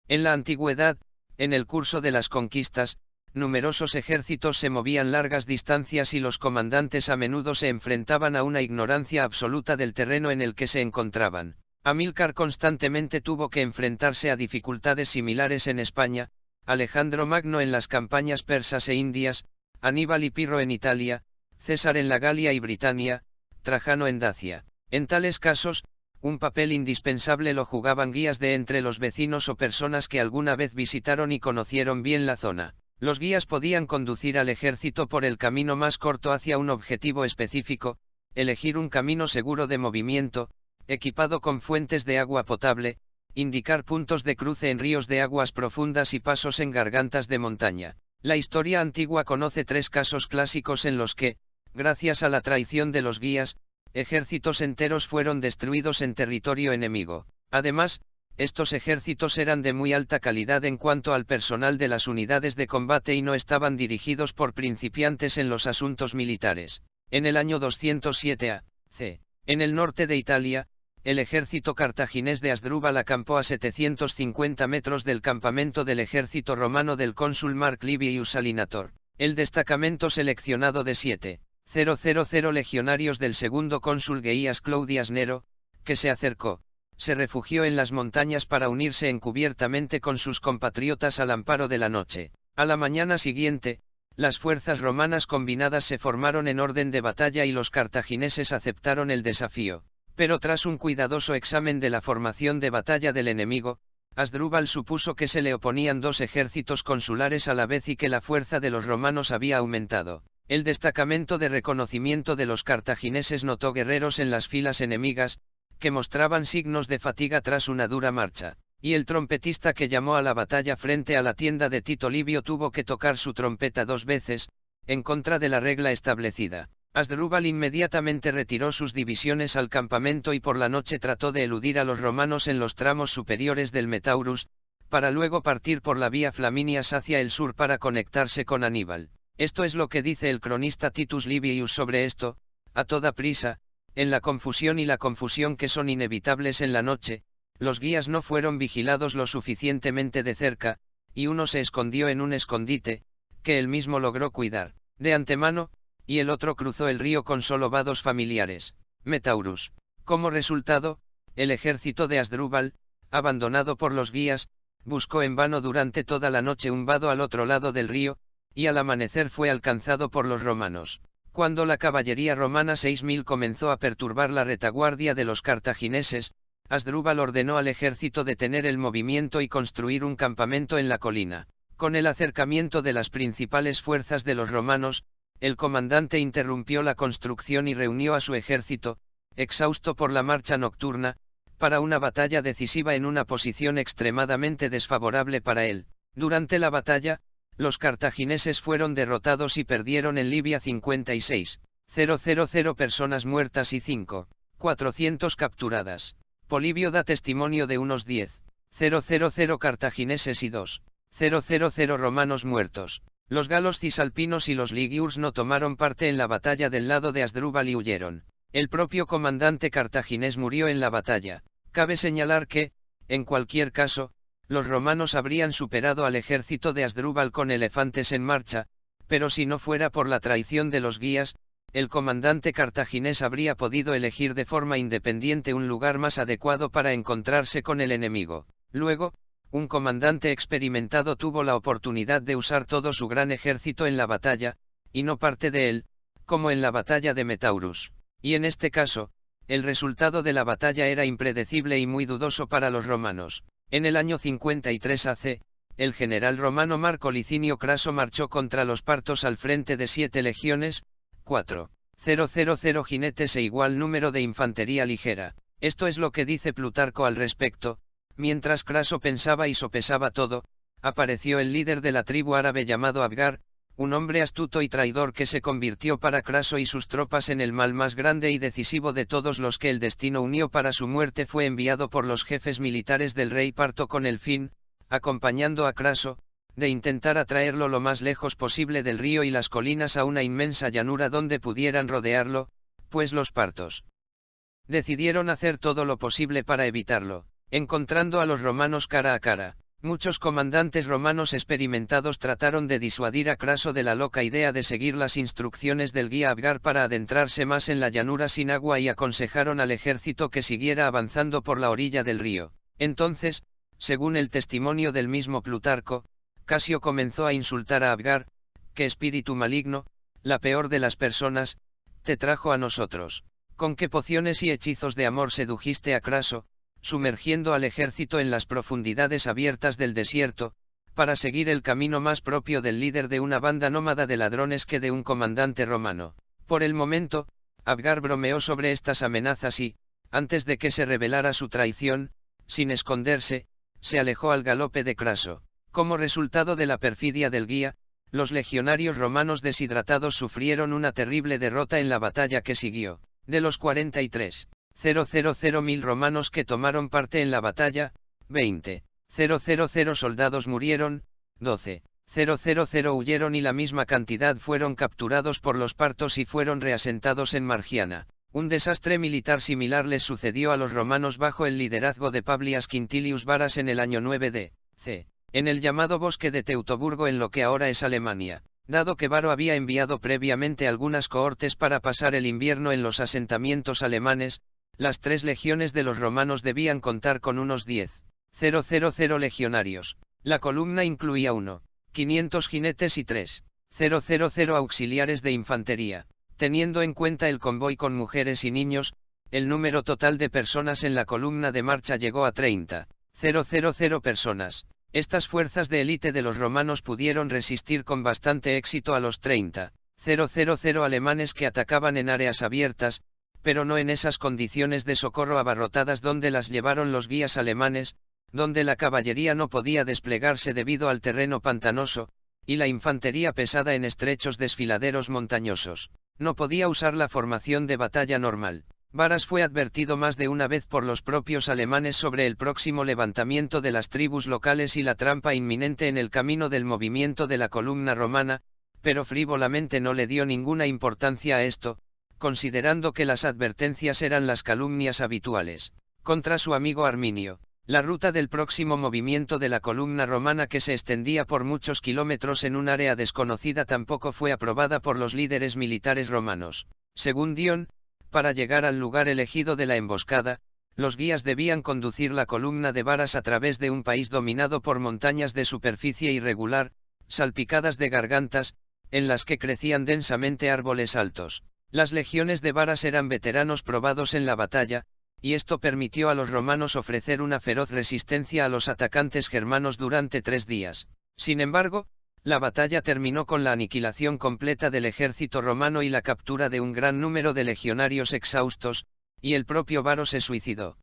En la antigüedad, en el curso de las conquistas, numerosos ejércitos se movían largas distancias y los comandantes a menudo se enfrentaban a una ignorancia absoluta del terreno en el que se encontraban. Amílcar constantemente tuvo que enfrentarse a dificultades similares en España, Alejandro Magno en las campañas persas e indias, Aníbal y Pirro en Italia, César en la Galia y Britania, Trajano en Dacia. En tales casos, un papel indispensable lo jugaban guías de entre los vecinos o personas que alguna vez visitaron y conocieron bien la zona. Los guías podían conducir al ejército por el camino más corto hacia un objetivo específico, elegir un camino seguro de movimiento, equipado con fuentes de agua potable, indicar puntos de cruce en ríos de aguas profundas y pasos en gargantas de montaña. La historia antigua conoce 3 casos clásicos en los que, gracias a la traición de los guías, ejércitos enteros fueron destruidos en territorio enemigo. Además, estos ejércitos eran de muy alta calidad en cuanto al personal de las unidades de combate y no estaban dirigidos por principiantes en los asuntos militares. En el año 207 a.C., en el norte de Italia, el ejército cartaginés de Asdrúbal acampó a 750 metros del campamento del ejército romano del cónsul Marc Livius Salinator. El destacamento seleccionado de 7,000 legionarios del segundo cónsul Gaius Claudius Nero, que se acercó, se refugió en las montañas para unirse encubiertamente con sus compatriotas al amparo de la noche. A la mañana siguiente, las fuerzas romanas combinadas se formaron en orden de batalla y los cartagineses aceptaron el desafío. Pero tras un cuidadoso examen de la formación de batalla del enemigo, Asdrúbal supuso que se le oponían 2 ejércitos consulares a la vez y que la fuerza de los romanos había aumentado. El destacamento de reconocimiento de los cartagineses notó guerreros en las filas enemigas, que mostraban signos de fatiga tras una dura marcha, y el trompetista que llamó a la batalla frente a la tienda de Tito Livio tuvo que tocar su trompeta 2 veces, en contra de la regla establecida. Asdrúbal inmediatamente retiró sus divisiones al campamento y por la noche trató de eludir a los romanos en los tramos superiores del Metaurus, para luego partir por la vía Flaminias hacia el sur para conectarse con Aníbal. Esto es lo que dice el cronista Titus Livius sobre esto: a toda prisa, en la confusión y la confusión que son inevitables en la noche, los guías no fueron vigilados lo suficientemente de cerca, y uno se escondió en un escondite, que él mismo logró cuidar de antemano, y el otro cruzó el río con solo vados familiares, Metaurus. Como resultado, el ejército de Asdrúbal, abandonado por los guías, buscó en vano durante toda la noche un vado al otro lado del río, y al amanecer fue alcanzado por los romanos. Cuando la caballería romana 6000 comenzó a perturbar la retaguardia de los cartagineses, Asdrúbal ordenó al ejército detener el movimiento y construir un campamento en la colina. Con el acercamiento de las principales fuerzas de los romanos, el comandante interrumpió la construcción y reunió a su ejército, exhausto por la marcha nocturna, para una batalla decisiva en una posición extremadamente desfavorable para él. Durante la batalla, los cartagineses fueron derrotados y perdieron en Libia 56,000 personas muertas y 5,400 capturadas. Polibio da testimonio de unos 10,000 cartagineses y 2,000 romanos muertos. Los galos cisalpinos y los ligiurs no tomaron parte en la batalla del lado de Asdrúbal y huyeron. El propio comandante cartaginés murió en la batalla. Cabe señalar que, en cualquier caso, los romanos habrían superado al ejército de Asdrúbal con elefantes en marcha, pero si no fuera por la traición de los guías, el comandante cartaginés habría podido elegir de forma independiente un lugar más adecuado para encontrarse con el enemigo. Luego, un comandante experimentado tuvo la oportunidad de usar todo su gran ejército en la batalla, y no parte de él, como en la batalla de Metaurus. Y en este caso, el resultado de la batalla era impredecible y muy dudoso para los romanos. En el año 53 AC, el general romano Marco Licinio Craso marchó contra los partos al frente de 7 legiones, 4,000 jinetes e igual número de infantería ligera. Esto es lo que dice Plutarco al respecto. Mientras Craso pensaba y sopesaba todo, apareció el líder de la tribu árabe llamado Abgar, un hombre astuto y traidor que se convirtió para Craso y sus tropas en el mal más grande y decisivo de todos los que el destino unió para su muerte. Fue enviado por los jefes militares del rey Parto con el fin, acompañando a Craso, de intentar atraerlo lo más lejos posible del río y las colinas a una inmensa llanura donde pudieran rodearlo, pues los partos decidieron hacer todo lo posible para evitarlo. Encontrando a los romanos cara a cara, Muchos comandantes romanos experimentados trataron de disuadir a Craso de la loca idea de seguir las instrucciones del guía Abgar para adentrarse más en la llanura sin agua y aconsejaron al ejército que siguiera avanzando por la orilla del río. Entonces, según el testimonio del mismo Plutarco, Casio comenzó a insultar a Abgar: «¿Qué espíritu maligno, la peor de las personas, te trajo a nosotros? ¿Con qué pociones y hechizos de amor sedujiste a Craso, sumergiendo al ejército en las profundidades abiertas del desierto, para seguir el camino más propio del líder de una banda nómada de ladrones que de un comandante romano?» Por el momento, Abgar bromeó sobre estas amenazas y, antes de que se revelara su traición, sin esconderse, se alejó al galope de Craso. Como resultado de la perfidia del guía, los legionarios romanos deshidratados sufrieron una terrible derrota en la batalla que siguió. De los 43,000 romanos que tomaron parte en la batalla, 20,000 soldados murieron, 12,000 huyeron y la misma cantidad fueron capturados por los partos y fueron reasentados en Margiana. Un desastre militar similar les sucedió a los romanos bajo el liderazgo de Publius Quintilius Varas en el año 9 d.C., en el llamado bosque de Teutoburgo en lo que ahora es Alemania. Dado que Varo había enviado previamente algunas cohortes para pasar el invierno en los asentamientos alemanes, las 3 legiones de los romanos debían contar con unos 10,000 legionarios. La columna incluía 1,500 jinetes y 3,000 auxiliares de infantería. Teniendo en cuenta el convoy con mujeres y niños, el número total de personas en la columna de marcha llegó a 30,000 personas. Estas fuerzas de élite de los romanos pudieron resistir con bastante éxito a los 30,000 alemanes que atacaban en áreas abiertas, pero no en esas condiciones de socorro abarrotadas donde las llevaron los guías alemanes, donde la caballería no podía desplegarse debido al terreno pantanoso, y la infantería pesada en estrechos desfiladeros montañosos. No podía usar la formación de batalla normal. Varas fue advertido más de una vez por los propios alemanes sobre el próximo levantamiento de las tribus locales y la trampa inminente en el camino del movimiento de la columna romana, pero frívolamente no le dio ninguna importancia a esto, considerando que las advertencias eran las calumnias habituales. Contra su amigo Arminio, la ruta del próximo movimiento de la columna romana, que se extendía por muchos kilómetros en un área desconocida, tampoco fue aprobada por los líderes militares romanos. Según Dion, para llegar al lugar elegido de la emboscada, los guías debían conducir la columna de Varas a través de un país dominado por montañas de superficie irregular, salpicadas de gargantas, en las que crecían densamente árboles altos. Las legiones de Varas eran veteranos probados en la batalla, y esto permitió a los romanos ofrecer una feroz resistencia a los atacantes germanos durante 3 días. Sin embargo, la batalla terminó con la aniquilación completa del ejército romano y la captura de un gran número de legionarios exhaustos, y el propio Varo se suicidó.